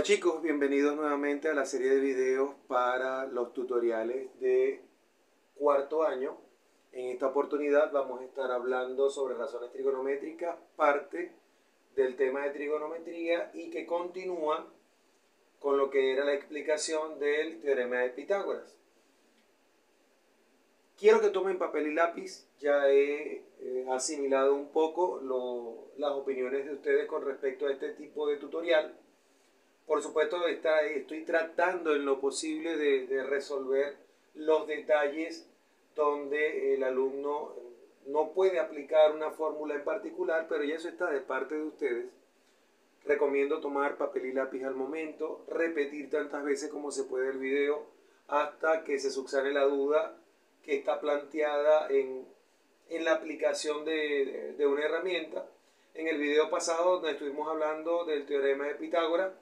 Hola chicos, bienvenidos nuevamente a la serie de videos para los tutoriales de cuarto año. En esta oportunidad vamos a estar hablando sobre razones trigonométricas, parte del tema de trigonometría y que continúa con lo que era la explicación del teorema de Pitágoras. Quiero que tomen papel y lápiz, ya he asimilado un poco las opiniones de ustedes con respecto a este tipo de tutorial. Por supuesto, estoy tratando en lo posible de resolver los detalles donde el alumno no puede aplicar una fórmula en particular, pero ya eso está de parte de ustedes. Recomiendo tomar papel y lápiz al momento, repetir tantas veces como se puede el video hasta que se subsane la duda que está planteada en la aplicación de una herramienta. En el video pasado, donde estuvimos hablando del teorema de Pitágoras,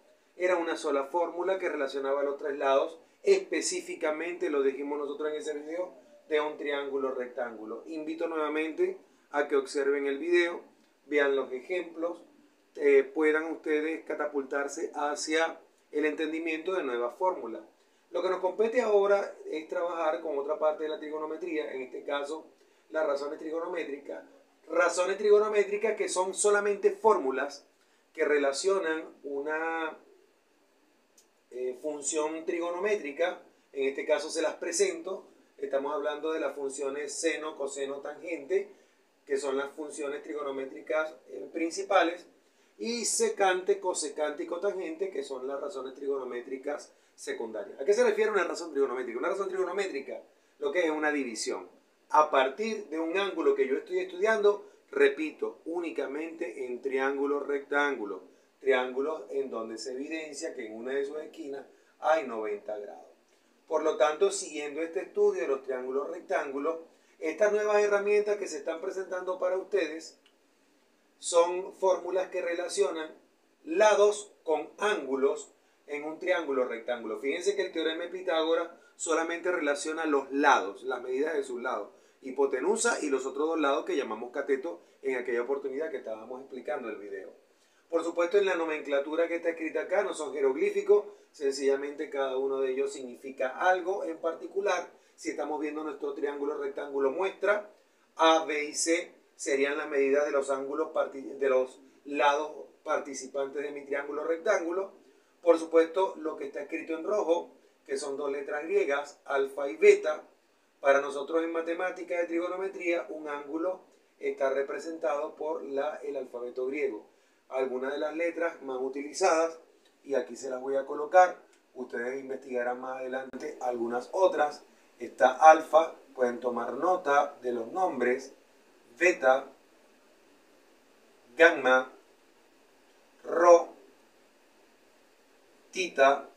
era una sola fórmula que relacionaba los tres lados, específicamente, lo dijimos nosotros en ese video, de un triángulo rectángulo. Invito nuevamente a que observen el video, vean los ejemplos, puedan ustedes catapultarse hacia el entendimiento de nuevas fórmulas. Lo que nos compete ahora es trabajar con otra parte de la trigonometría, en este caso las razones trigonométricas. Razones trigonométricas que son solamente fórmulas que relacionan una función trigonométrica. En este caso se las presento. Estamos hablando de las funciones seno, coseno, tangente, que son las funciones trigonométricas principales, y secante, cosecante y cotangente, que son las razones trigonométricas secundarias. ¿A qué se refiere una razón trigonométrica? Una razón trigonométrica lo que es una división. A partir de un ángulo que yo estoy estudiando, repito, únicamente en triángulos rectángulos. Triángulos en donde se evidencia que en una de sus esquinas hay 90 grados. Por lo tanto, siguiendo este estudio de los triángulos rectángulos, estas nuevas herramientas que se están presentando para ustedes son fórmulas que relacionan lados con ángulos en un triángulo rectángulo. Fíjense que el teorema de Pitágoras solamente relaciona los lados, las medidas de sus lados, hipotenusa y los otros dos lados que llamamos cateto en aquella oportunidad que estábamos explicando en el video. Por supuesto, en la nomenclatura que está escrita acá no son jeroglíficos, sencillamente cada uno de ellos significa algo en particular. Si estamos viendo nuestro triángulo rectángulo muestra, A, B y C serían las medidas de los ángulos de los lados participantes de mi triángulo rectángulo. Por supuesto, lo que está escrito en rojo, que son dos letras griegas, alfa y beta. Para nosotros en matemática de trigonometría, un ángulo está representado por el alfabeto griego. Algunas de las letras más utilizadas, y aquí se las voy a colocar, ustedes investigarán más adelante algunas otras. Está alfa, pueden tomar nota de los nombres, beta, gamma, rho, tita,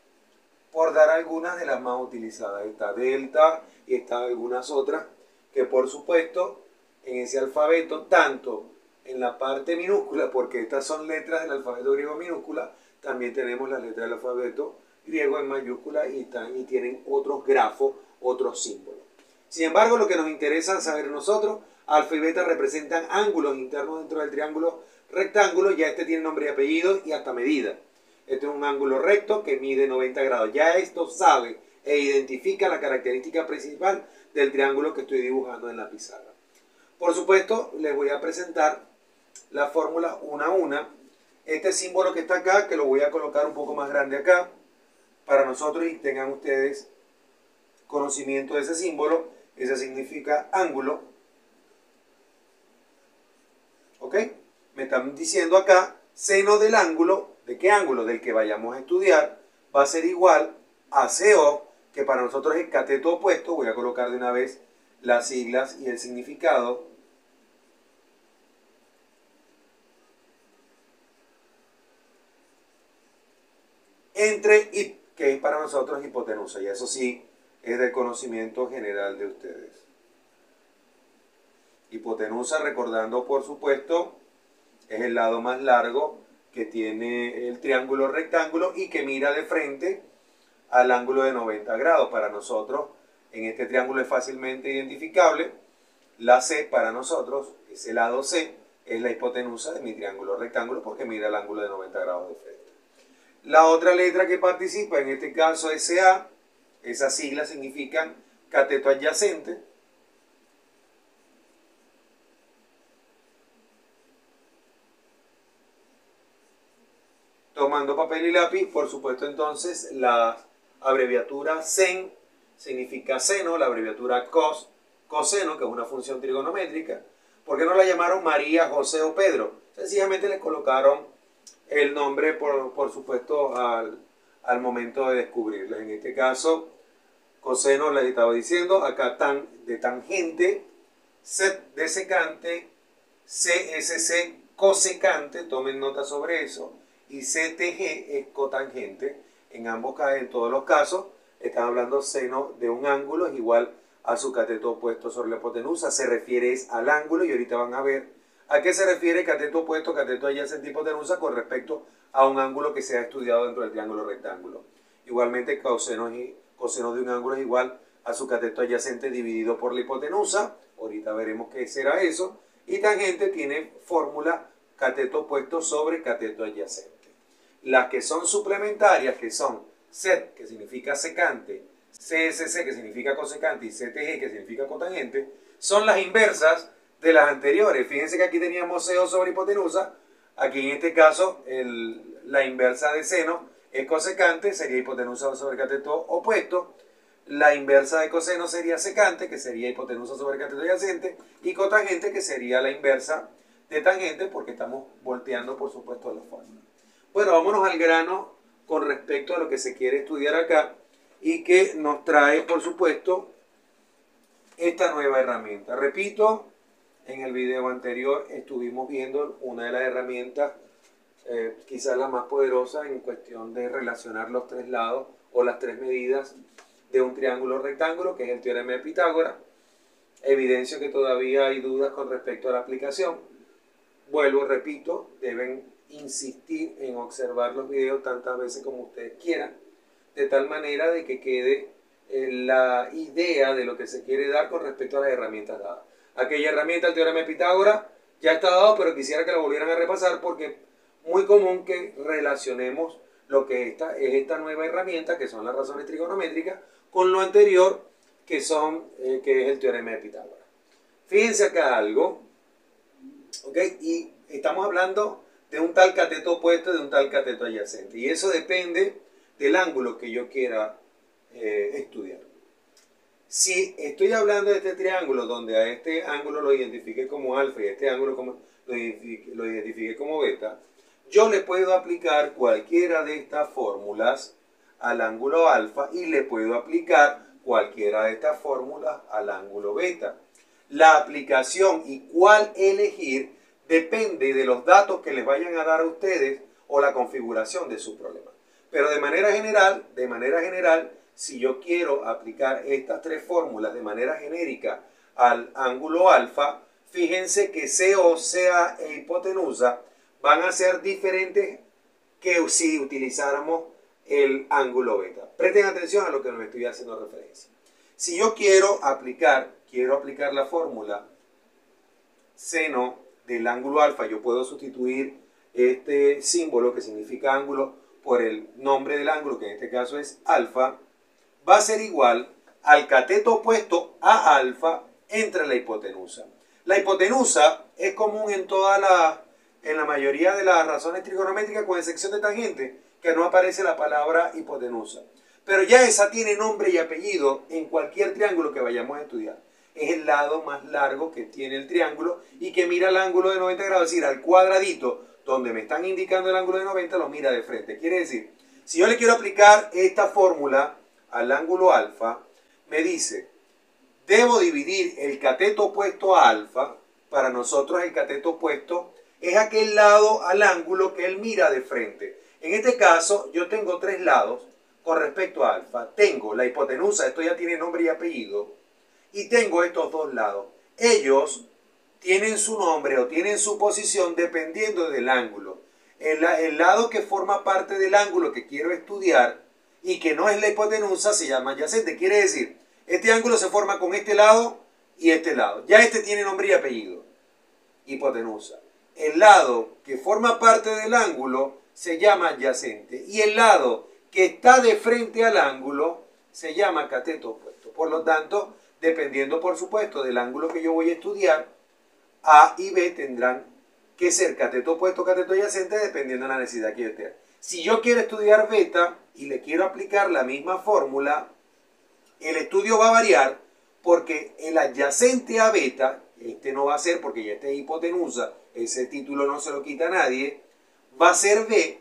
por dar algunas de las más utilizadas. Está delta y está algunas otras que por supuesto en ese alfabeto, tanto en la parte minúscula, porque estas son letras del alfabeto griego minúscula, también tenemos las letras del alfabeto griego en mayúscula y tienen otros grafos, otros símbolos. Sin embargo, lo que nos interesa saber nosotros, alfa y beta representan ángulos internos dentro del triángulo rectángulo. Ya este tiene nombre y apellido y hasta medida. Este es un ángulo recto que mide 90 grados. Ya esto sabe e identifica la característica principal del triángulo que estoy dibujando en la pizarra. Por supuesto, les voy a presentar la fórmula una a una. Este símbolo que está acá, que lo voy a colocar un poco más grande acá, para nosotros y tengan ustedes conocimiento de ese símbolo. Ese significa ángulo. ¿Ok? Me están diciendo acá, seno del ángulo. ¿De qué ángulo? Del que vayamos a estudiar. Va a ser igual a CO, que para nosotros es cateto opuesto. Voy a colocar de una vez las siglas y el significado. Entre y que es para nosotros hipotenusa, y eso sí es de conocimiento general de ustedes. Hipotenusa, recordando por supuesto, es el lado más largo que tiene el triángulo rectángulo y que mira de frente al ángulo de 90 grados. Para nosotros, en este triángulo es fácilmente identificable. La C para nosotros, ese lado C, es la hipotenusa de mi triángulo rectángulo porque mira el ángulo de 90 grados de frente. La otra letra que participa, en este caso SA, esas siglas significan cateto adyacente. Tomando papel y lápiz, por supuesto, entonces la abreviatura SEN significa seno, la abreviatura COS, coseno, que es una función trigonométrica. ¿Por qué no la llamaron María, José o Pedro? Sencillamente le colocaron el nombre, por supuesto, al momento de descubrirla. En este caso, coseno, les estaba diciendo, acá tan de tangente, sec de secante, CSC cosecante, tomen nota sobre eso, y CTG es cotangente. En ambos casos, en todos los casos, están hablando seno de un ángulo es igual a su cateto opuesto sobre la hipotenusa. Se refiere al ángulo y ahorita van a ver a qué se refiere cateto opuesto, cateto adyacente, hipotenusa con respecto a un ángulo que se ha estudiado dentro del triángulo rectángulo. Igualmente, coseno de un ángulo es igual a su cateto adyacente dividido por la hipotenusa. Ahorita veremos qué será eso. Y tangente tiene fórmula cateto opuesto sobre cateto adyacente. Las que son suplementarias, que son sec, que significa secante, CSC, que significa cosecante, y CTG, que significa cotangente, son las inversas de las anteriores. Fíjense que aquí teníamos CO sobre hipotenusa. Aquí en este caso la inversa de seno es cosecante, sería hipotenusa sobre cateto opuesto. La inversa de coseno sería secante, que sería hipotenusa sobre cateto adyacente, y cotangente, que sería la inversa de tangente, porque estamos volteando, por supuesto, la fórmula. Bueno, vámonos al grano con respecto a lo que se quiere estudiar acá y que nos trae, por supuesto, esta nueva herramienta. Repito, en el video anterior estuvimos viendo una de las herramientas, quizás la más poderosa en cuestión de relacionar los tres lados o las tres medidas de un triángulo rectángulo, que es el teorema de Pitágoras. Evidencio que todavía hay dudas con respecto a la aplicación. Vuelvo, repito, deben insistir en observar los videos tantas veces como ustedes quieran, de tal manera de que quede la idea de lo que se quiere dar con respecto a las herramientas dadas. Aquella herramienta, el teorema de Pitágoras, ya está dado, pero quisiera que lo volvieran a repasar porque es muy común que relacionemos lo que es esta nueva herramienta, que son las razones trigonométricas, con lo anterior, que es el teorema de Pitágoras. Fíjense acá algo, ¿ok? Y estamos hablando de un tal cateto opuesto y de un tal cateto adyacente. Y eso depende del ángulo que yo quiera estudiar. Si estoy hablando de este triángulo donde a este ángulo lo identifique como alfa y a este ángulo lo identifique como beta, yo le puedo aplicar cualquiera de estas fórmulas al ángulo alfa y le puedo aplicar cualquiera de estas fórmulas al ángulo beta. La aplicación y cuál elegir depende de los datos que les vayan a dar a ustedes o la configuración de su problema. Pero de manera general, si yo quiero aplicar estas tres fórmulas de manera genérica al ángulo alfa, fíjense que CO, CA e hipotenusa van a ser diferentes que si utilizáramos el ángulo beta. Presten atención a lo que me estoy haciendo referencia. Si yo quiero aplicar la fórmula seno del ángulo alfa, yo puedo sustituir este símbolo que significa ángulo por el nombre del ángulo, que en este caso es alfa, va a ser igual al cateto opuesto a alfa entre la hipotenusa. La hipotenusa es común en la mayoría de las razones trigonométricas, con excepción de tangente, que no aparece la palabra hipotenusa. Pero ya esa tiene nombre y apellido en cualquier triángulo que vayamos a estudiar. Es el lado más largo que tiene el triángulo y que mira el ángulo de 90 grados, es decir, al cuadradito donde me están indicando el ángulo de 90, lo mira de frente. Quiere decir, si yo le quiero aplicar esta fórmula al ángulo alfa, me dice, debo dividir el cateto opuesto a alfa. Para nosotros el cateto opuesto es aquel lado al ángulo que él mira de frente. En este caso, yo tengo tres lados con respecto a alfa. Tengo la hipotenusa, esto ya tiene nombre y apellido, y tengo estos dos lados. Ellos tienen su nombre o tienen su posición dependiendo del ángulo. El lado que forma parte del ángulo que quiero estudiar y que no es la hipotenusa se llama adyacente. Quiere decir, este ángulo se forma con este lado y este lado. Ya este tiene nombre y apellido, hipotenusa. El lado que forma parte del ángulo se llama adyacente y el lado que está de frente al ángulo se llama cateto opuesto. Por lo tanto, dependiendo por supuesto del ángulo que yo voy a estudiar, A y B tendrán que ser cateto opuesto o cateto adyacente dependiendo de la necesidad que yo tenga. Si yo quiero estudiar beta y le quiero aplicar la misma fórmula, el estudio va a variar porque el adyacente a beta, este no va a ser porque ya este es hipotenusa, ese título no se lo quita a nadie, va a ser B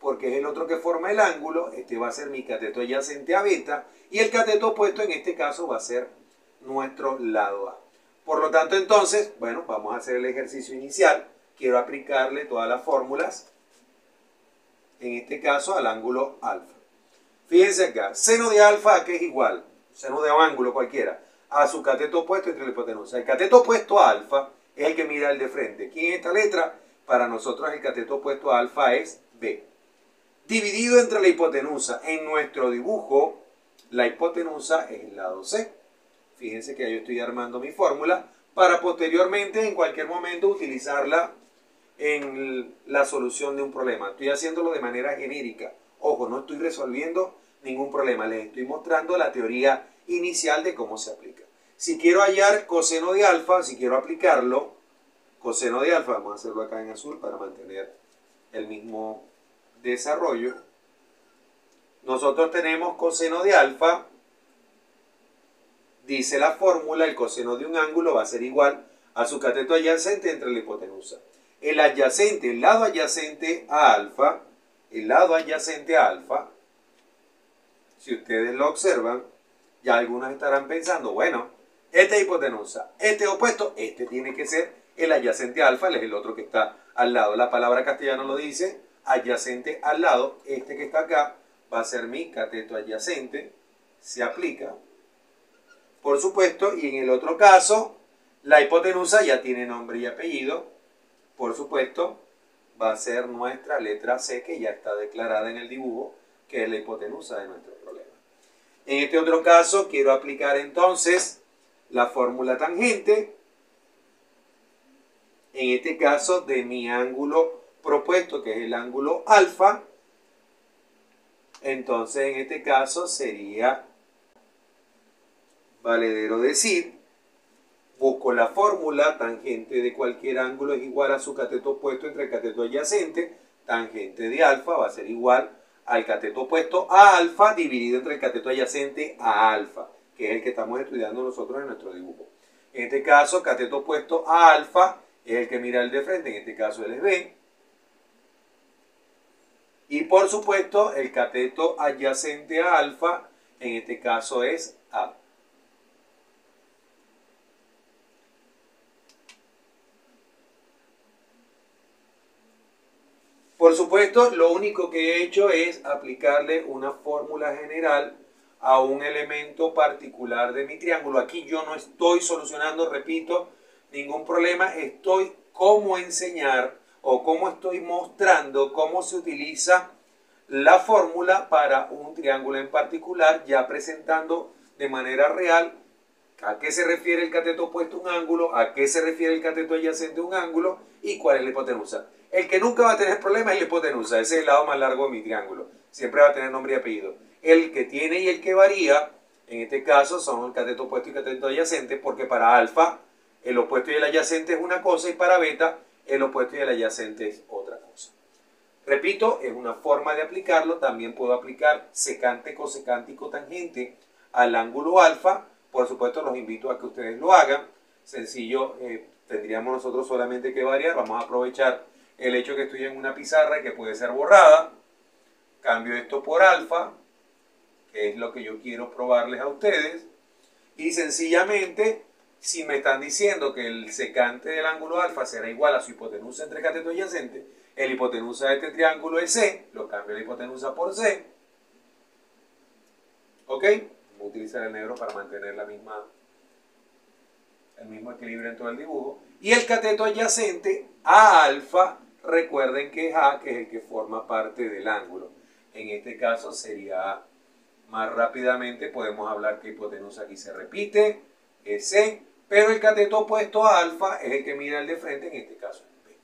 porque es el otro que forma el ángulo, este va a ser mi cateto adyacente a beta y el cateto opuesto en este caso va a ser nuestro lado A. Por lo tanto entonces, bueno, vamos a hacer el ejercicio inicial, quiero aplicarle todas las fórmulas, en este caso al ángulo alfa. Fíjense acá, seno de alfa, ¿qué es igual? Seno de un ángulo cualquiera, a su cateto opuesto entre la hipotenusa. El cateto opuesto a alfa es el que mira el de frente. ¿Quién es esta letra? Para nosotros el cateto opuesto a alfa es B. Dividido entre la hipotenusa. En nuestro dibujo, la hipotenusa es el lado C. Fíjense que yo estoy armando mi fórmula para posteriormente, en cualquier momento, utilizarla en la solución de un problema. Estoy haciéndolo de manera genérica. Ojo, no estoy resolviendo ningún problema. Les estoy mostrando la teoría inicial de cómo se aplica. Si quiero hallar coseno de alfa, si quiero aplicarlo, coseno de alfa, vamos a hacerlo acá en azul para mantener el mismo desarrollo. Nosotros tenemos coseno de alfa, dice la fórmula, el coseno de un ángulo va a ser igual a su cateto adyacente entre la hipotenusa. El adyacente, el lado adyacente a alfa, si ustedes lo observan, ya algunos estarán pensando, bueno, esta es hipotenusa, este es opuesto, este tiene que ser el adyacente a alfa, él es el otro que está al lado. La palabra castellana lo dice, adyacente al lado, este que está acá va a ser mi cateto adyacente, se aplica, por supuesto, y en el otro caso, la hipotenusa ya tiene nombre y apellido, por supuesto, va a ser nuestra letra C, que ya está declarada en el dibujo, que es la hipotenusa de nuestro problema. En este otro caso, quiero aplicar entonces la fórmula tangente, en este caso de mi ángulo propuesto, que es el ángulo alfa. Entonces, en este caso sería valedero decir, busco la fórmula, tangente de cualquier ángulo es igual a su cateto opuesto entre el cateto adyacente, tangente de alfa va a ser igual al cateto opuesto a alfa dividido entre el cateto adyacente a alfa, que es el que estamos estudiando nosotros en nuestro dibujo. En este caso, cateto opuesto a alfa es el que mira el de frente, en este caso él es B. Y por supuesto, el cateto adyacente a alfa, en este caso es A. Por supuesto, lo único que he hecho es aplicarle una fórmula general a un elemento particular de mi triángulo. Aquí yo no estoy solucionando, repito, ningún problema. Estoy cómo enseñar o cómo estoy mostrando cómo se utiliza la fórmula para un triángulo en particular, ya presentando de manera real a qué se refiere el cateto opuesto a un ángulo, a qué se refiere el cateto adyacente a un ángulo y cuál es la hipotenusa. El que nunca va a tener problemas es la hipotenusa, ese es el lado más largo de mi triángulo. Siempre va a tener nombre y apellido. El que tiene y el que varía, en este caso, son el cateto opuesto y cateto adyacente, porque para alfa el opuesto y el adyacente es una cosa y para beta el opuesto y el adyacente es otra cosa. Repito, es una forma de aplicarlo. También puedo aplicar secante, cosecante y cotangente al ángulo alfa. Por supuesto, los invito a que ustedes lo hagan. Sencillo, tendríamos nosotros solamente que variar. Vamos a aprovechar el hecho que estoy en una pizarra que puede ser borrada. Cambio esto por alfa, que es lo que yo quiero probarles a ustedes. Y sencillamente, si me están diciendo que el secante del ángulo alfa será igual a su hipotenusa entre cateto adyacente, el hipotenusa de este triángulo es C, lo cambio la hipotenusa por C. ¿Ok? Voy a utilizar el negro para mantener el mismo equilibrio en todo el dibujo. Y el cateto adyacente a alfa, recuerden que es A, que es el que forma parte del ángulo. En este caso sería A. Más rápidamente podemos hablar que hipotenusa aquí se repite, es C, pero el cateto opuesto a alfa es el que mira el de frente, en este caso es B.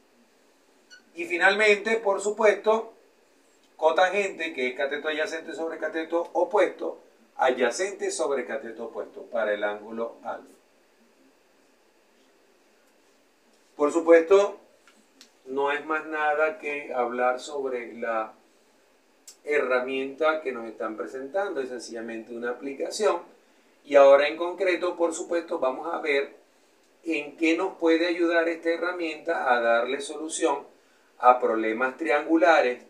Y finalmente, por supuesto, cotangente, que es cateto adyacente sobre cateto opuesto, adyacente sobre cateto opuesto para el ángulo alfa. Por supuesto, no es más nada que hablar sobre la herramienta que nos están presentando, es sencillamente una aplicación. Y ahora en concreto, por supuesto, vamos a ver en qué nos puede ayudar esta herramienta a darle solución a problemas triangulares,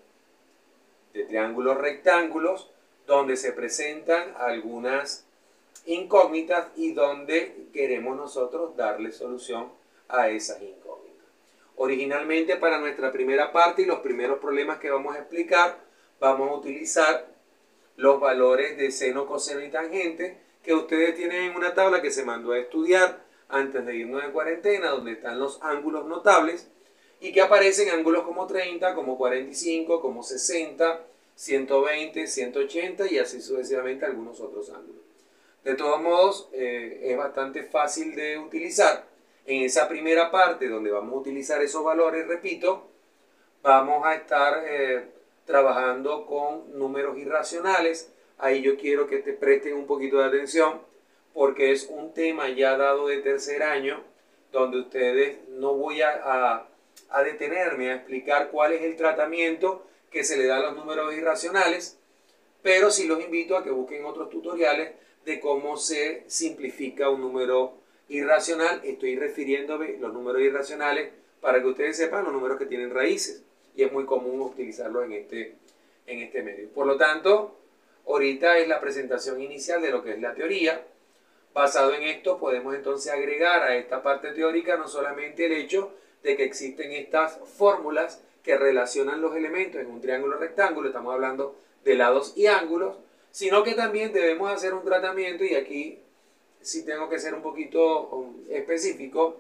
de triángulos rectángulos, donde se presentan algunas incógnitas y donde queremos nosotros darle solución a esas incógnitas. Originalmente, para nuestra primera parte y los primeros problemas que vamos a explicar, vamos a utilizar los valores de seno, coseno y tangente que ustedes tienen en una tabla que se mandó a estudiar antes de irnos de cuarentena, donde están los ángulos notables y que aparecen ángulos como 30, como 45, como 60, 120, 180 y así sucesivamente algunos otros ángulos. De todos modos, es bastante fácil de utilizar. En esa primera parte donde vamos a utilizar esos valores, repito, vamos a estar trabajando con números irracionales. Ahí yo quiero que te presten un poquito de atención porque es un tema ya dado de tercer año donde ustedes no voy a detenerme a explicar cuál es el tratamiento que se le da a los números irracionales, pero sí los invito a que busquen otros tutoriales de cómo se simplifica un número irracional. Estoy refiriéndome a los números irracionales para que ustedes sepan los números que tienen raíces y es muy común utilizarlos en este medio. Por lo tanto, ahorita es la presentación inicial de lo que es la teoría. Basado en esto podemos entonces agregar a esta parte teórica no solamente el hecho de que existen estas fórmulas que relacionan los elementos en un triángulo rectángulo, estamos hablando de lados y ángulos, sino que también debemos hacer un tratamiento, y aquí sí tengo que ser un poquito específico.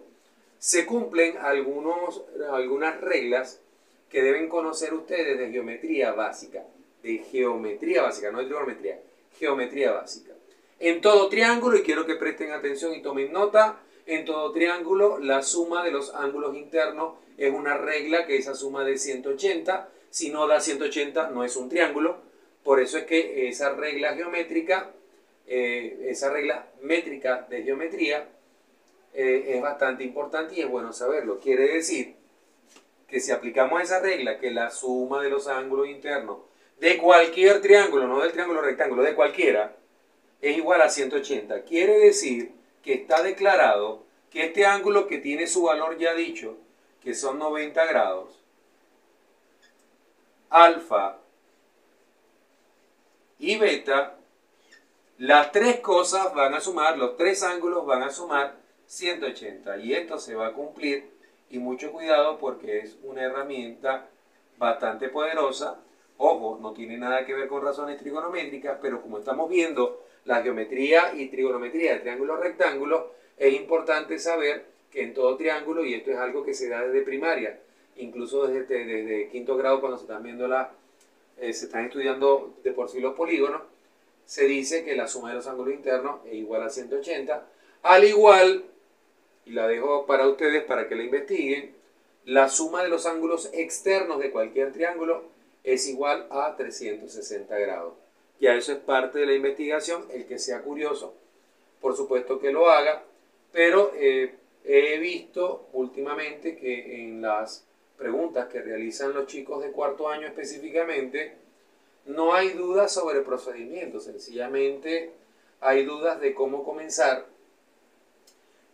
Se cumplen algunas reglas que deben conocer ustedes de geometría básica, no de trigonometría, geometría básica. En todo triángulo, y quiero que presten atención y tomen nota, en todo triángulo la suma de los ángulos internos es una regla que es esa suma de 180. Si no da 180 no es un triángulo. Por eso es que esa regla geométrica, esa regla métrica de geometría es bastante importante y es bueno saberlo. Quiere decir que si aplicamos esa regla, que la suma de los ángulos internos de cualquier triángulo, no del triángulo rectángulo, de cualquiera, es igual a 180. Quiere decir que está declarado que este ángulo, que tiene su valor ya dicho, que son 90 grados, alfa y beta, las tres cosas van a sumar, los tres ángulos van a sumar 180. Y esto se va a cumplir, y mucho cuidado porque es una herramienta bastante poderosa. Ojo, no tiene nada que ver con razones trigonométricas, pero como estamos viendo la geometría y trigonometría de triángulos rectángulos, es importante saber que en todo triángulo, y esto es algo que se da desde primaria, incluso desde quinto grado cuando se están viendo se están estudiando de por sí los polígonos, se dice que la suma de los ángulos internos es igual a 180, al igual, y la dejo para ustedes para que la investiguen, la suma de los ángulos externos de cualquier triángulo es igual a 360 grados. Ya eso es parte de la investigación. El que sea curioso, por supuesto que lo haga, pero he visto últimamente que en las preguntas que realizan los chicos de cuarto año específicamente, no hay dudas sobre el procedimiento, sencillamente hay dudas de cómo comenzar,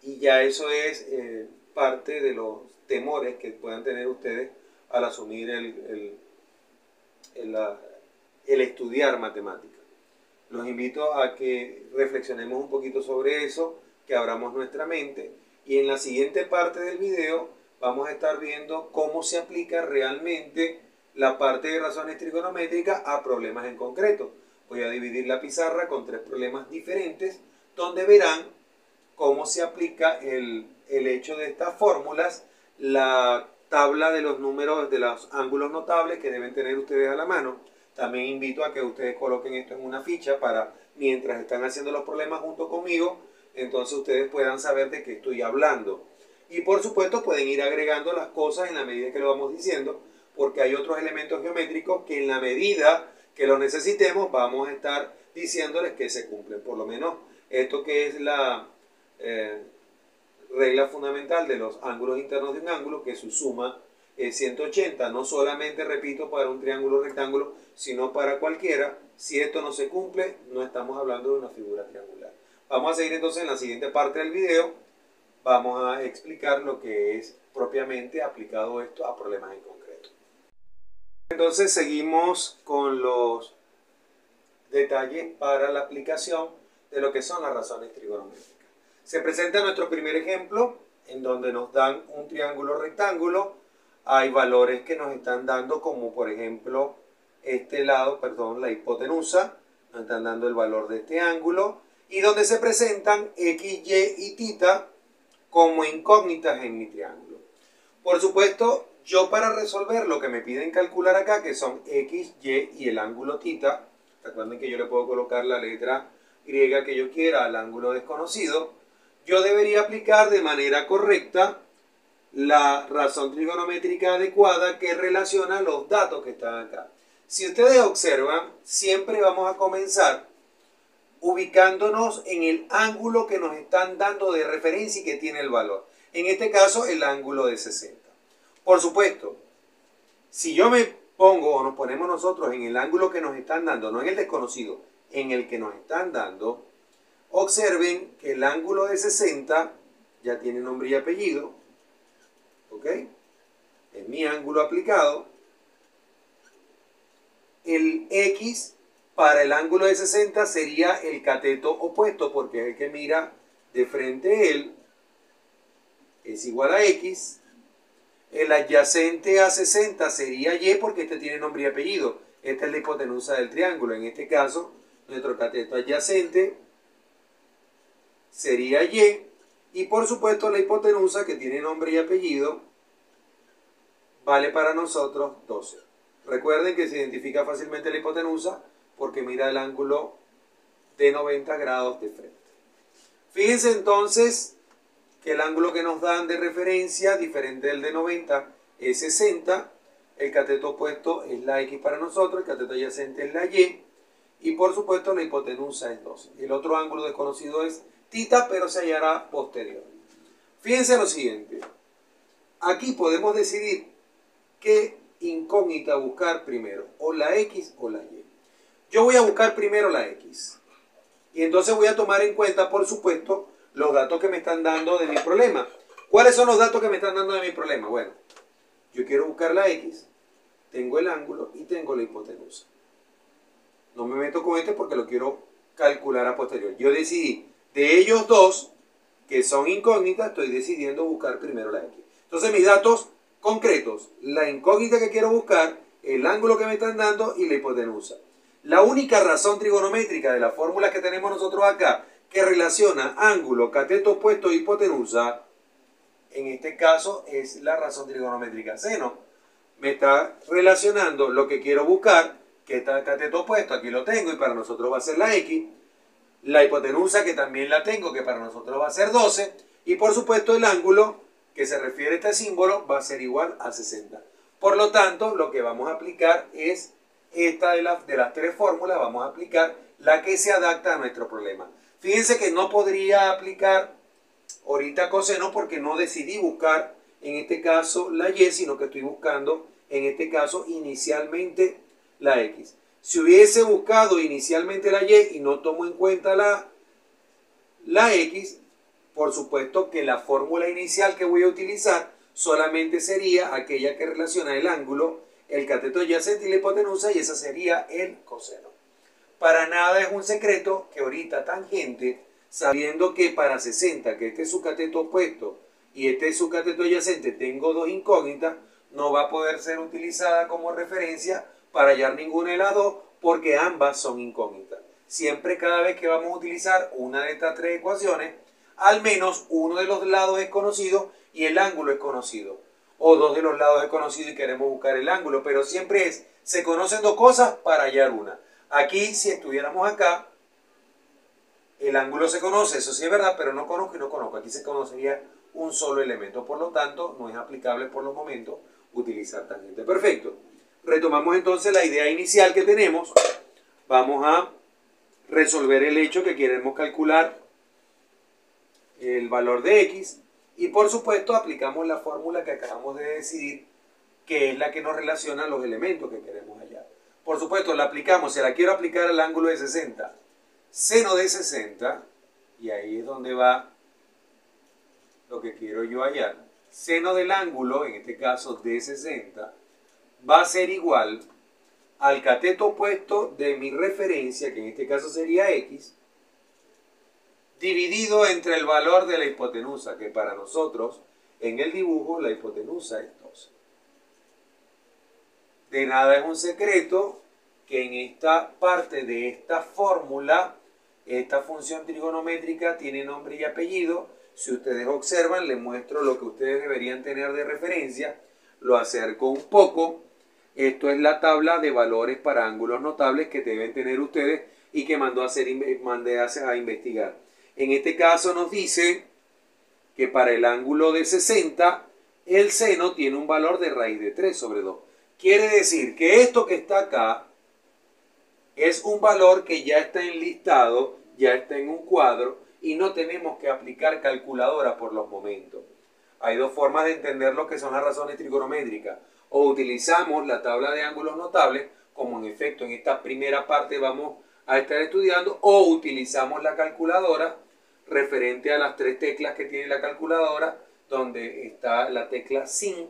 y ya eso es parte de los temores que puedan tener ustedes al asumir el estudiar matemáticas. Los invito a que reflexionemos un poquito sobre eso, que abramos nuestra mente, y en la siguiente parte del video vamos a estar viendo cómo se aplica realmente la parte de razones trigonométricas a problemas en concreto. Voy a dividir la pizarra con 3 problemas diferentes, donde verán cómo se aplica el hecho de estas fórmulas, la tabla de los números de los ángulos notables que deben tener ustedes a la mano. También invito a que ustedes coloquen esto en una ficha para, mientras están haciendo los problemas junto conmigo, entonces ustedes puedan saber de qué estoy hablando. Y por supuesto pueden ir agregando las cosas en la medida que lo vamos diciendo, porque hay otros elementos geométricos que en la medida que lo necesitemos vamos a estar diciéndoles que se cumplen. Por lo menos esto que es la regla fundamental de los ángulos internos de un ángulo, que su suma es 180, no solamente, repito, para un triángulo rectángulo, sino para cualquiera. Si esto no se cumple, no estamos hablando de una figura triangular. Vamos a seguir entonces en la siguiente parte del video. Vamos a explicar lo que es propiamente aplicado esto a problemas en concreto. Entonces seguimos con los detalles para la aplicación de lo que son las razones trigonométricas. Se presenta nuestro primer ejemplo en donde nos dan un triángulo rectángulo. Hay valores que nos están dando, como por ejemplo este lado, perdón, la hipotenusa, nos están dando el valor de este ángulo, y donde se presentan x, y y θ como incógnitas en mi triángulo. Por supuesto, yo para resolver lo que me piden calcular acá, que son x, y el ángulo θ, recuerden que yo le puedo colocar la letra griega que yo quiera al ángulo desconocido, yo debería aplicar de manera correcta la razón trigonométrica adecuada que relaciona los datos que están acá. Si ustedes observan, siempre vamos a comenzar ubicándonos en el ángulo que nos están dando de referencia y que tiene el valor. En este caso, el ángulo de 60. Por supuesto, si yo me pongo o nos ponemos nosotros en el ángulo que nos están dando, no en el desconocido, en el que nos están dando, observen que el ángulo de 60 ya tiene nombre y apellido, ¿ok? Es mi ángulo aplicado. El X para el ángulo de 60 sería el cateto opuesto, porque es el que mira de frente a él, es igual a X. El adyacente a 60 sería Y, porque este tiene nombre y apellido. Esta es la hipotenusa del triángulo. En este caso, nuestro cateto adyacente sería Y. Y por supuesto, la hipotenusa, que tiene nombre y apellido, vale para nosotros 12. Recuerden que se identifica fácilmente la hipotenusa porque mira el ángulo de 90 grados de frente. Fíjense entonces que el ángulo que nos dan de referencia, diferente del de 90, es 60. El cateto opuesto es la X para nosotros, el cateto adyacente es la Y. Y por supuesto la hipotenusa es 12. El otro ángulo desconocido es θ, pero se hallará posterior. Fíjense lo siguiente. Aquí podemos decidir qué incógnita buscar primero, o la X o la Y. Yo voy a buscar primero la X. Y entonces voy a tomar en cuenta, por supuesto, los datos que me están dando de mi problema. ¿Cuáles son los datos que me están dando de mi problema? Bueno, yo quiero buscar la X, tengo el ángulo y tengo la hipotenusa. No me meto con este porque lo quiero calcular a posterior. Yo decidí, de ellos dos, que son incógnitas, estoy decidiendo buscar primero la X. Entonces mis datos concretos, la incógnita que quiero buscar, el ángulo que me están dando y la hipotenusa. La única razón trigonométrica de las fórmulas que tenemos nosotros acá, que relaciona ángulo, cateto opuesto e hipotenusa, en este caso es la razón trigonométrica seno. Me está relacionando lo que quiero buscar, que está el cateto opuesto, aquí lo tengo y para nosotros va a ser la X. La hipotenusa, que también la tengo, que para nosotros va a ser 12. Y por supuesto el ángulo que se refiere a este símbolo va a ser igual a 60. Por lo tanto, lo que vamos a aplicar es esta de las tres fórmulas, vamos a aplicar la que se adapta a nuestro problema. Fíjense que no podría aplicar ahorita coseno porque no decidí buscar en este caso la Y, sino que estoy buscando en este caso inicialmente la X. Si hubiese buscado inicialmente la Y y no tomo en cuenta la X, por supuesto que la fórmula inicial que voy a utilizar solamente sería aquella que relaciona el ángulo, el cateto adyacente y la hipotenusa, y esa sería el coseno. Para nada es un secreto que ahorita tangente, sabiendo que para 60, que este es su cateto opuesto y este es su cateto adyacente, tengo dos incógnitas, no va a poder ser utilizada como referencia para hallar ninguna de las dos porque ambas son incógnitas. Siempre, cada vez que vamos a utilizar una de estas tres ecuaciones, al menos uno de los lados es conocido y el ángulo es conocido. O dos de los lados es conocido y queremos buscar el ángulo, pero siempre se conocen dos cosas para hallar una. Aquí, si estuviéramos acá, el ángulo se conoce, eso sí es verdad, pero no conozco y no conozco. Aquí se conocería un solo elemento, por lo tanto, no es aplicable por los momentos utilizar tangente. Perfecto. Retomamos entonces la idea inicial que tenemos. Vamos a resolver el hecho que queremos calcular el valor de x y por supuesto aplicamos la fórmula que acabamos de decidir, que es la que nos relaciona los elementos que queremos hallar. Por supuesto la aplicamos, si la quiero aplicar al ángulo de 60, seno de 60, y ahí es donde va lo que quiero yo hallar. Seno del ángulo, en este caso de 60, va a ser igual al cateto opuesto de mi referencia, que en este caso sería x, dividido entre el valor de la hipotenusa, que para nosotros, en el dibujo, la hipotenusa es 12. De nada es un secreto que en esta parte de esta fórmula, esta función trigonométrica tiene nombre y apellido. Si ustedes observan, les muestro lo que ustedes deberían tener de referencia. Lo acerco un poco. Esto es la tabla de valores para ángulos notables que deben tener ustedes y que mandé a investigar. En este caso nos dice que para el ángulo de 60, el seno tiene un valor de raíz de 3 sobre 2. Quiere decir que esto que está acá es un valor que ya está enlistado, ya está en un cuadro y no tenemos que aplicar calculadora por los momentos. Hay dos formas de entender lo que son las razones trigonométricas. O utilizamos la tabla de ángulos notables, como en efecto en esta primera parte vamos a estar estudiando, o utilizamos la calculadora referente a las tres teclas que tiene la calculadora, donde está la tecla sin,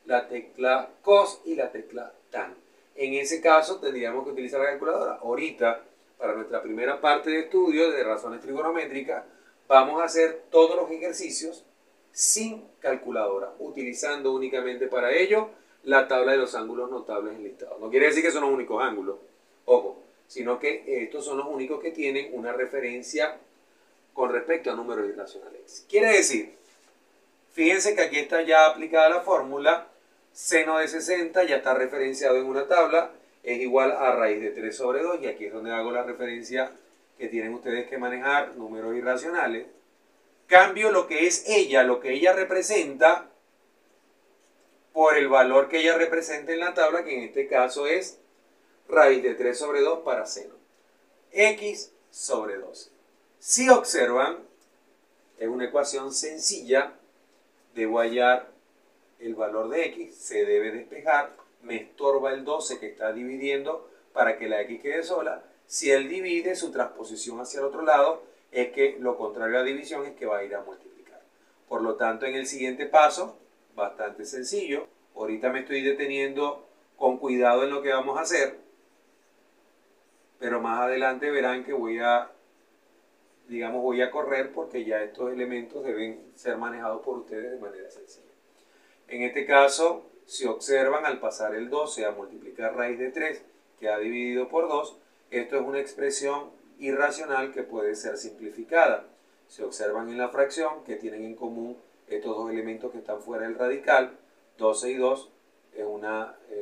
la tecla cos y la tecla tan. En ese caso tendríamos que utilizar la calculadora. Ahorita, para nuestra primera parte de estudio de razones trigonométricas, vamos a hacer todos los ejercicios sin calculadora, utilizando únicamente para ello la tabla de los ángulos notables enlistados. No quiere decir que son los únicos ángulos, ojo, sino que estos son los únicos que tienen una referencia con respecto a números irracionales. Quiere decir, fíjense que aquí está ya aplicada la fórmula, seno de 60 ya está referenciado en una tabla, es igual a raíz de 3 sobre 2, y aquí es donde hago la referencia que tienen ustedes que manejar, números irracionales. Cambio lo que es ella, lo que ella representa, por el valor que ella representa en la tabla, que en este caso es raíz de 3 sobre 2 para seno. X sobre 12. Si observan, es una ecuación sencilla. Debo hallar el valor de x, se debe despejar, me estorba el 12 que está dividiendo para que la x quede sola. Si él divide, su transposición hacia el otro lado es que lo contrario a división es que va a ir a multiplicar. Por lo tanto, en el siguiente paso, bastante sencillo, ahorita me estoy deteniendo con cuidado en lo que vamos a hacer, pero más adelante verán que voy a correr porque ya estos elementos deben ser manejados por ustedes de manera sencilla. En este caso, si observan, al pasar el 12 a multiplicar raíz de 3, queda dividido por 2, esto es una expresión irracional que puede ser simplificada. Se observan en la fracción que tienen en común estos dos elementos que están fuera del radical, 12 y 2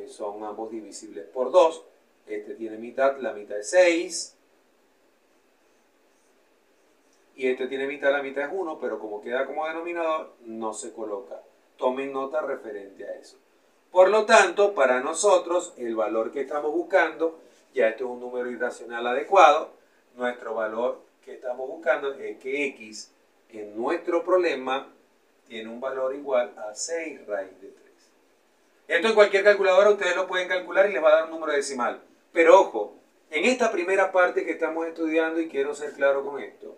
son ambos divisibles por 2. Este tiene mitad, la mitad es 6. Y este tiene mitad, la mitad es 1, pero como queda como denominador, no se coloca. Tomen nota referente a eso. Por lo tanto, para nosotros, el valor que estamos buscando, ya esto es un número irracional adecuado, nuestro valor que estamos buscando es que x en nuestro problema tiene un valor igual a 6 raíz de 3. Esto en cualquier calculadora ustedes lo pueden calcular y les va a dar un número decimal. Pero ojo, en esta primera parte que estamos estudiando, y quiero ser claro con esto,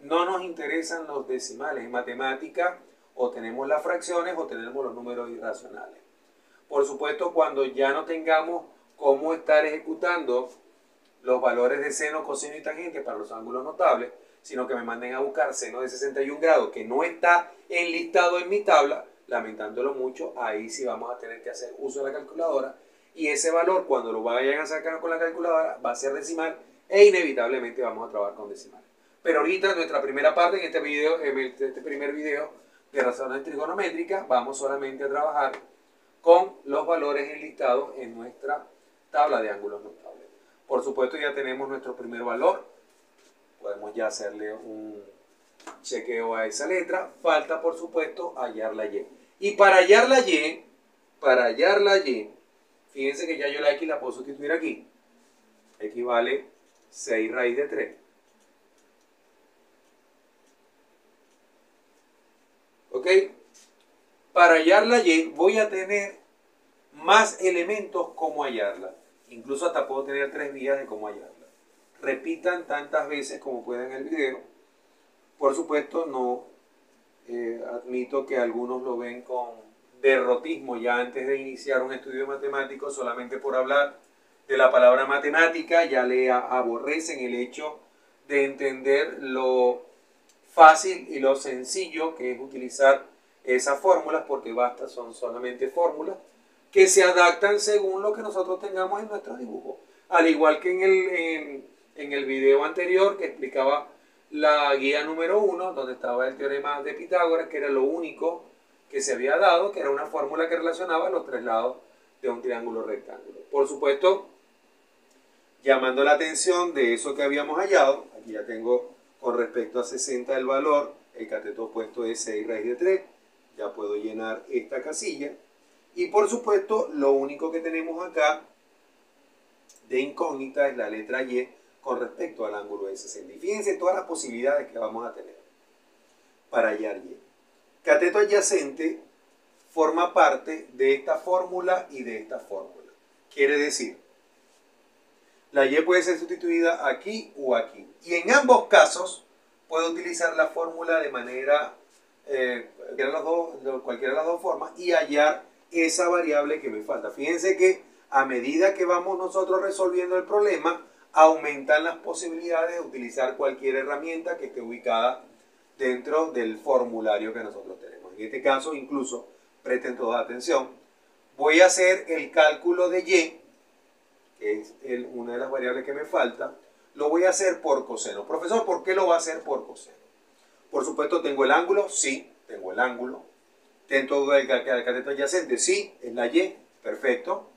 no nos interesan los decimales. En matemática o tenemos las fracciones o tenemos los números irracionales. Por supuesto, cuando ya no tengamos cómo estar ejecutando los valores de seno, coseno y tangente para los ángulos notables, sino que me manden a buscar seno de 61 grados que no está enlistado en mi tabla, lamentándolo mucho, ahí sí vamos a tener que hacer uso de la calculadora, y ese valor, cuando lo vayan a sacar con la calculadora, va a ser decimal e inevitablemente vamos a trabajar con decimales. Pero ahorita en nuestra primera parte, en este primer video de razones trigonométricas, vamos solamente a trabajar con los valores enlistados en nuestra tabla de ángulos notables. Por supuesto, ya tenemos nuestro primer valor. Podemos ya hacerle un chequeo a esa letra. Falta, por supuesto, hallar la y. Y para hallar la y, para hallar la y, fíjense que ya yo la x la puedo sustituir aquí. X vale 6 raíz de 3. ¿Ok? Para hallar la y voy a tener más elementos como hallarla. Incluso hasta puedo tener 3 vías de cómo hallarla. Repitan tantas veces como puedan el video. Por supuesto, no admito que algunos lo ven con derrotismo ya antes de iniciar un estudio matemático, solamente por hablar de la palabra matemática ya le aborrecen el hecho de entender lo fácil y lo sencillo que es utilizar esas fórmulas, porque basta, son solamente fórmulas que se adaptan según lo que nosotros tengamos en nuestro dibujo. Al igual que en el video anterior que explicaba la guía número 1, donde estaba el teorema de Pitágoras, que era lo único que se había dado, que era una fórmula que relacionaba los 3 lados de un triángulo rectángulo. Por supuesto, llamando la atención de eso que habíamos hallado, aquí ya tengo con respecto a 60 el valor, el cateto opuesto es 6 raíz de 3, ya puedo llenar esta casilla. Y por supuesto, lo único que tenemos acá de incógnita es la letra y con respecto al ángulo de 60. Y fíjense todas las posibilidades que vamos a tener para hallar y. Cateto adyacente forma parte de esta fórmula y de esta fórmula. Quiere decir, la y puede ser sustituida aquí o aquí. Y en ambos casos puedo utilizar la fórmula de manera, cualquiera de las dos formas, y hallar esa variable que me falta. Fíjense que a medida que vamos nosotros resolviendo el problema, aumentan las posibilidades de utilizar cualquier herramienta que esté ubicada dentro del formulario que nosotros tenemos. En este caso, incluso, presten toda atención, voy a hacer el cálculo de y, que es una de las variables que me falta, lo voy a hacer por coseno. Profesor, ¿por qué lo va a hacer por coseno? Por supuesto, ¿tengo el ángulo? Sí, tengo el ángulo. ¿Tengo el cateto adyacente? Sí, es la y, perfecto.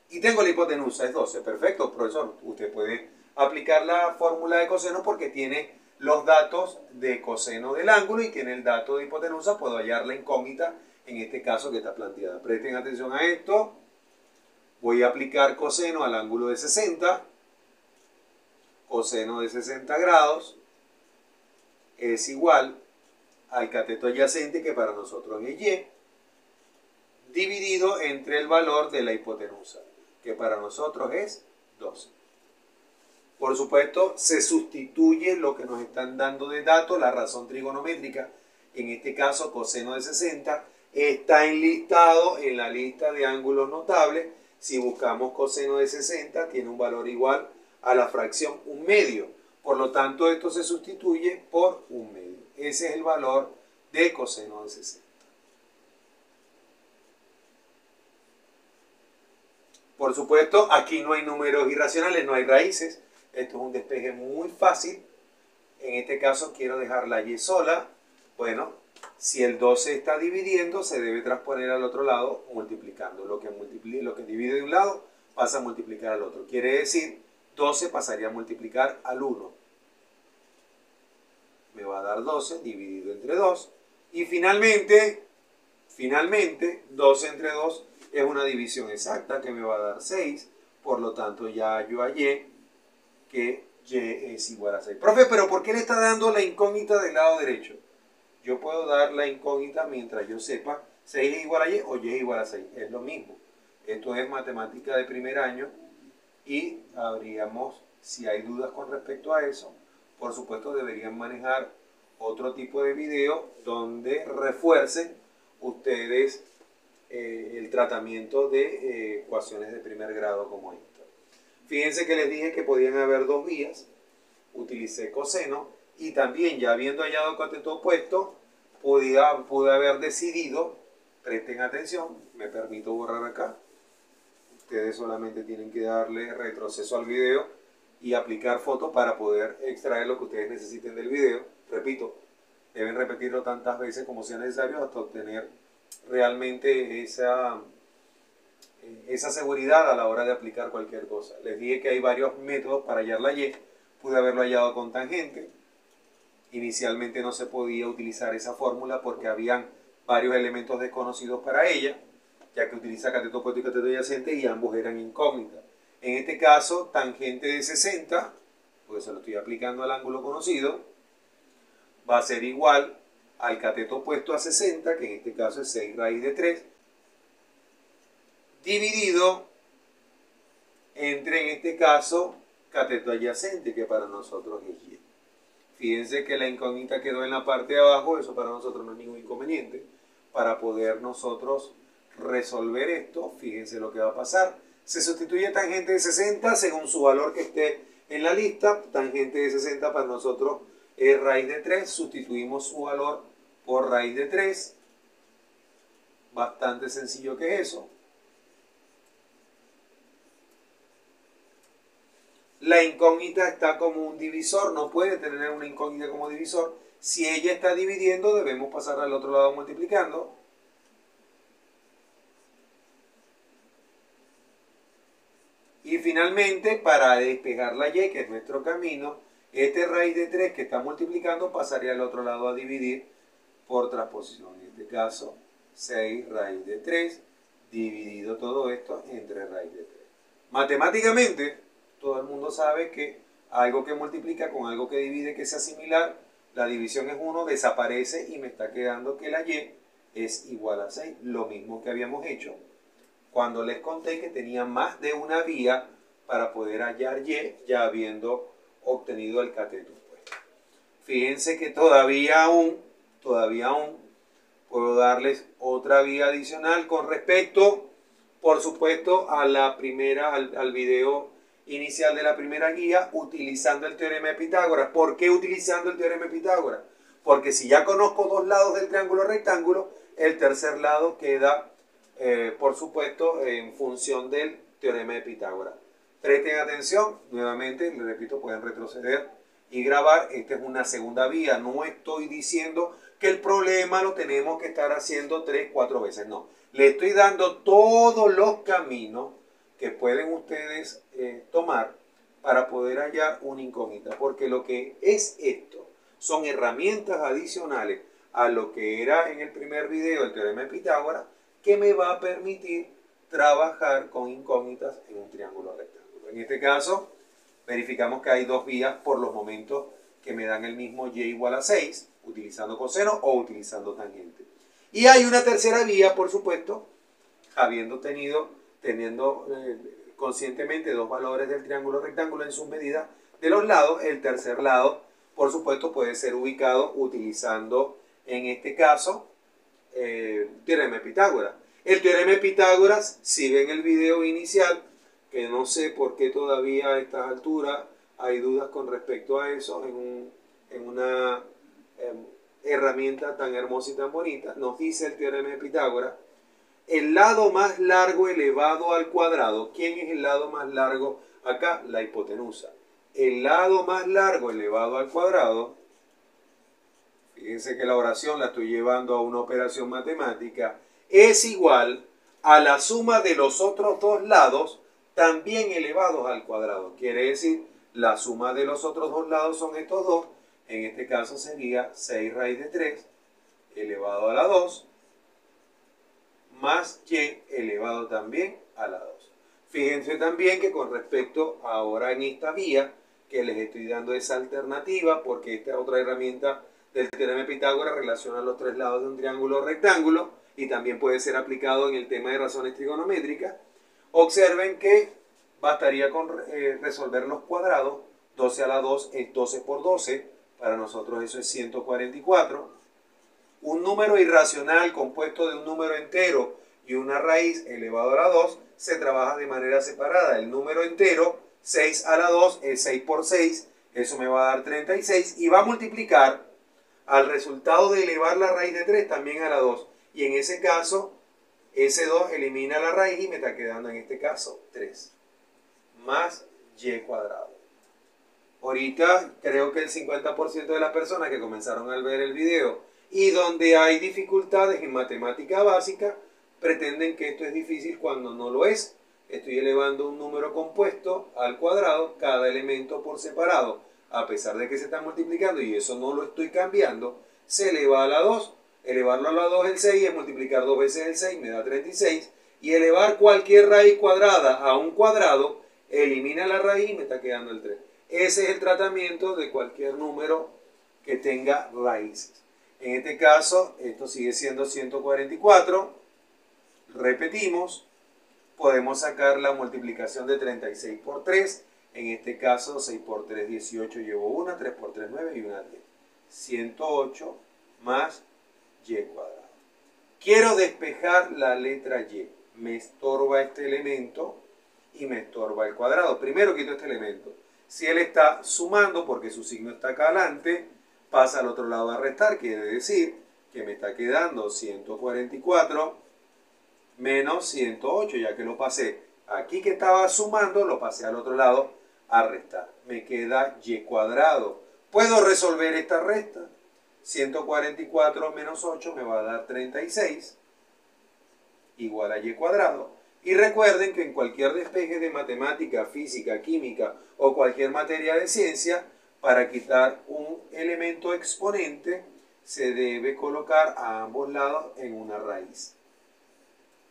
Y tengo la hipotenusa, es 12, perfecto, profesor. Usted puede aplicar la fórmula de coseno porque tiene los datos de coseno del ángulo y tiene el dato de hipotenusa, puedo hallar la incógnita en este caso que está planteada. Presten atención a esto. Voy a aplicar coseno al ángulo de 60. Coseno de 60 grados es igual al cateto adyacente, que para nosotros es y, dividido entre el valor de la hipotenusa, que para nosotros es 12. Por supuesto, se sustituye lo que nos están dando de datos, la razón trigonométrica, en este caso coseno de 60, está enlistado en la lista de ángulos notables. Si buscamos coseno de 60, tiene un valor igual a la fracción 1 medio. Por lo tanto, esto se sustituye por 1 medio. Ese es el valor de coseno de 60. Por supuesto, aquí no hay números irracionales, no hay raíces. Esto es un despeje muy fácil. En este caso quiero dejar la y sola. Bueno, si el 12 está dividiendo, se debe transponer al otro lado multiplicando. Lo que divide de un lado pasa a multiplicar al otro. Quiere decir, 12 pasaría a multiplicar al 1. Me va a dar 12 dividido entre 2. Y finalmente, 12 entre 2 es una división exacta que me va a dar 6. Por lo tanto, ya yo hallé que y es igual a 6. Profe, ¿pero por qué le está dando la incógnita del lado derecho? Yo puedo dar la incógnita mientras yo sepa 6 es igual a y o y es igual a 6. Es lo mismo. Esto es matemática de primer año y habríamos, si hay dudas con respecto a eso, por supuesto deberían manejar otro tipo de video donde refuercen ustedes el tratamiento de ecuaciones de primer grado como esta. Fíjense que les dije que podían haber dos vías. Utilicé coseno y también, ya habiendo hallado cateto opuesto, pude haber decidido, presten atención, me permito borrar acá. Ustedes solamente tienen que darle retroceso al video y aplicar fotos para poder extraer lo que ustedes necesiten del video. Repito, deben repetirlo tantas veces como sea necesario hasta obtener realmente esa seguridad a la hora de aplicar cualquier cosa. Les dije que hay varios métodos para hallar la y. Pude haberlo hallado con tangente. Inicialmente no se podía utilizar esa fórmula porque habían varios elementos desconocidos para ella. ya que utiliza cateto opuesto y cateto adyacente y ambos eran incógnitas. En este caso, tangente de 60, porque se lo estoy aplicando al ángulo conocido, va a ser igual al cateto opuesto a 60, que en este caso es 6 raíz de 3, dividido entre, en este caso, cateto adyacente, que para nosotros es y. Fíjense que la incógnita quedó en la parte de abajo, eso para nosotros no es ningún inconveniente. Para poder nosotros resolver esto, fíjense lo que va a pasar. Se sustituye tangente de 60 según su valor que esté en la lista. Tangente de 60 para nosotros es raíz de 3. Sustituimos su valor por raíz de 3. Bastante sencillo que es eso. La incógnita está como un divisor, no puede tener una incógnita como divisor. Si ella está dividiendo, debemos pasar al otro lado multiplicando. Y finalmente, para despejar la y, que es nuestro camino, este raíz de 3 que está multiplicando pasaría al otro lado a dividir por transposición. En este caso, 6 raíz de 3, dividido todo esto entre raíz de 3. Matemáticamente, todo el mundo sabe que algo que multiplica con algo que divide que sea similar, la división es 1, desaparece y me está quedando que la y es igual a 6. Lo mismo que habíamos hecho cuando les conté que tenía más de una vía para poder hallar y, ya habiendo obtenido el cateto opuesto. Fíjense que todavía aún puedo darles otra vía adicional con respecto, por supuesto, a la primera, al video inicial de la primera guía, utilizando el teorema de Pitágoras. ¿Por qué utilizando el teorema de Pitágoras? Porque si ya conozco dos lados del triángulo rectángulo, el tercer lado queda, por supuesto, en función del teorema de Pitágoras. Presten atención, nuevamente, les repito, pueden retroceder y grabar. Esta es una segunda vía. No estoy diciendo que el problema lo tenemos que estar haciendo 3, 4 veces. No, le estoy dando todos los caminos que pueden ustedes tomar para poder hallar una incógnita, porque lo que es esto son herramientas adicionales a lo que era en el primer video el teorema de Pitágoras, que me va a permitir trabajar con incógnitas en un triángulo rectángulo. En este caso, verificamos que hay dos vías por los momentos que me dan el mismo y igual a 6, utilizando coseno o utilizando tangente. Y hay una tercera vía, por supuesto, teniendo conscientemente dos valores del triángulo rectángulo en sus medidas de los lados. El tercer lado, por supuesto, puede ser ubicado utilizando, en este caso, el teorema de Pitágoras. El teorema de Pitágoras, si ven el video inicial, que no sé por qué todavía a estas alturas hay dudas con respecto a eso, en una herramienta tan hermosa y tan bonita, nos dice el teorema de Pitágoras: el lado más largo elevado al cuadrado. ¿Quién es el lado más largo acá? La hipotenusa. El lado más largo elevado al cuadrado, fíjense que la oración la estoy llevando a una operación matemática, es igual a la suma de los otros dos lados también elevados al cuadrado. Quiere decir, la suma de los otros dos lados son estos dos. En este caso sería 6 raíz de 3 elevado a la 2 más y elevado también a la 2. Fíjense también que con respecto ahora en esta vía, que les estoy dando esa alternativa, porque esta otra herramienta del teorema de Pitágoras relaciona los tres lados de un triángulo rectángulo y también puede ser aplicado en el tema de razones trigonométricas. Observen que bastaría con resolver los cuadrados. 12 a la 2 es 12 por 12, para nosotros eso es 144. Un número irracional compuesto de un número entero y una raíz elevado a la 2 se trabaja de manera separada. El número entero, 6 a la 2, es 6 por 6, eso me va a dar 36, y va a multiplicar al resultado de elevar la raíz de 3 también a la 2. Y en ese caso, ese 2 elimina la raíz y me está quedando en este caso 3 más y cuadrado. Ahorita creo que el 50% de las personas que comenzaron a ver el video y donde hay dificultades en matemática básica pretenden que esto es difícil cuando no lo es. Estoy elevando un número compuesto al cuadrado, cada elemento por separado, a pesar de que se está multiplicando y eso no lo estoy cambiando, se eleva a la 2. Elevarlo a la 2 el 6 es multiplicar 2 veces el 6, me da 36, y elevar cualquier raíz cuadrada a un cuadrado, elimina la raíz y me está quedando el 3. Ese es el tratamiento de cualquier número que tenga raíces. En este caso, esto sigue siendo 144. Repetimos, podemos sacar la multiplicación de 36 por 3. En este caso, 6 por 3, 18, llevo 1, 3 por 3, 9 y 1, 10. 108 más y cuadrado. Quiero despejar la letra y. Me estorba este elemento y me estorba el cuadrado. Primero quito este elemento. Si él está sumando, porque su signo está acá adelante, pasa al otro lado a restar, quiere decir que me está quedando 144 menos 108, ya que lo pasé aquí que estaba sumando, lo pasé al otro lado a restar. Me queda y cuadrado. ¿Puedo resolver esta resta? 144 menos 8 me va a dar 36, igual a y cuadrado. Y recuerden que en cualquier despeje de matemática, física, química o cualquier materia de ciencia, para quitar un elemento exponente, se debe colocar a ambos lados en una raíz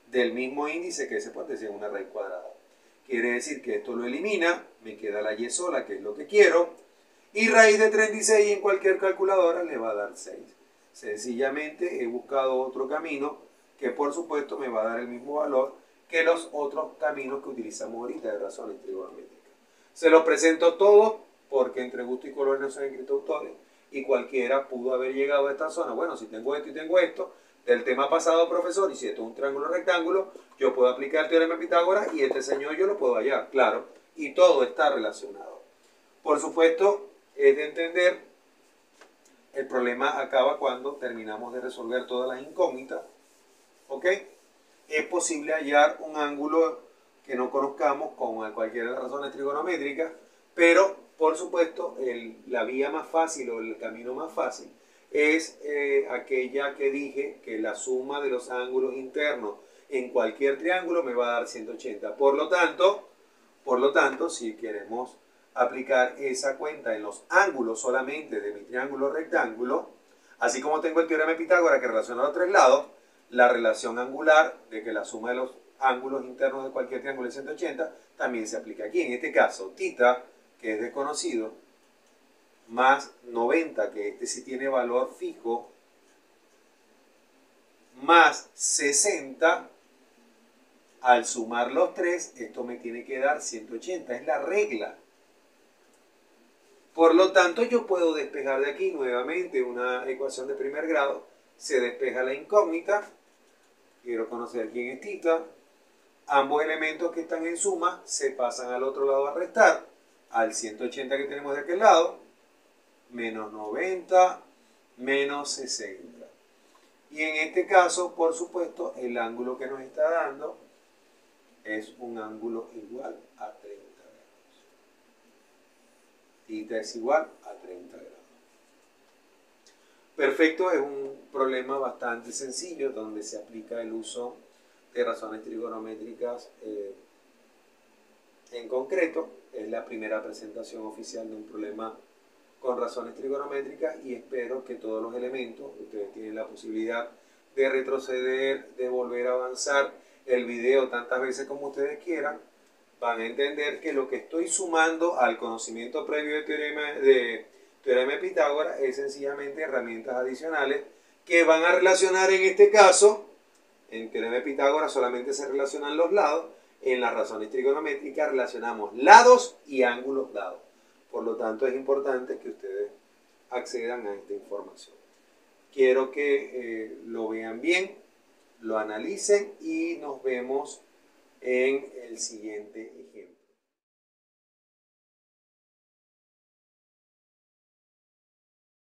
del mismo índice que se puede decir una raíz cuadrada. Quiere decir que esto lo elimina, me queda la y sola, que es lo que quiero, y raíz de 36 en cualquier calculadora le va a dar 6. Sencillamente he buscado otro camino que por supuesto me va a dar el mismo valor que los otros caminos que utilizamos ahorita de razones trigonométricas. Se los presento todos porque entre gusto y color no son escritos autores y cualquiera pudo haber llegado a esta zona. Bueno, si tengo esto y tengo esto, del tema pasado, profesor, y si esto es un triángulo rectángulo, yo puedo aplicar el teorema de Pitágoras y este señor yo lo puedo hallar, claro, y todo está relacionado. Por supuesto, es de entender, el problema acaba cuando terminamos de resolver todas las incógnitas, ¿ok? Es posible hallar un ángulo que no conozcamos con cualquiera de las razones trigonométricas, pero por supuesto la vía más fácil o el camino más fácil es aquella que dije, que la suma de los ángulos internos en cualquier triángulo me va a dar 180. Por lo tanto, si queremos aplicar esa cuenta en los ángulos solamente de mi triángulo rectángulo, así como tengo el teorema de Pitágoras que relaciona los tres lados, la relación angular de que la suma de los ángulos internos de cualquier triángulo es 180, también se aplica aquí. En este caso, θ, que es desconocido, más 90, que este sí tiene valor fijo, más 60, al sumar los tres, esto me tiene que dar 180, es la regla. Por lo tanto, yo puedo despejar de aquí nuevamente una ecuación de primer grado, se despeja la incógnita, quiero conocer quién es θ, ambos elementos que están en suma se pasan al otro lado a restar, al 180 que tenemos de aquel lado, menos 90, menos 60. Y en este caso, por supuesto, el ángulo que nos está dando es un ángulo igual a 30 grados. Θ es igual a 30 grados. Perfecto, es un problema bastante sencillo donde se aplica el uso de razones trigonométricas en concreto. Es la primera presentación oficial de un problema con razones trigonométricas y espero que todos los elementos, ustedes tienen la posibilidad de retroceder, de volver a avanzar el video tantas veces como ustedes quieran, van a entender que lo que estoy sumando al conocimiento previo de teorema de Pitágoras es sencillamente herramientas adicionales que van a relacionar en este caso, en teorema de Pitágoras solamente se relacionan los lados, en las razones trigonométricas relacionamos lados y ángulos dados. Por lo tanto, es importante que ustedes accedan a esta información. Quiero que lo vean bien, lo analicen y nos vemos en el siguiente ejercicio.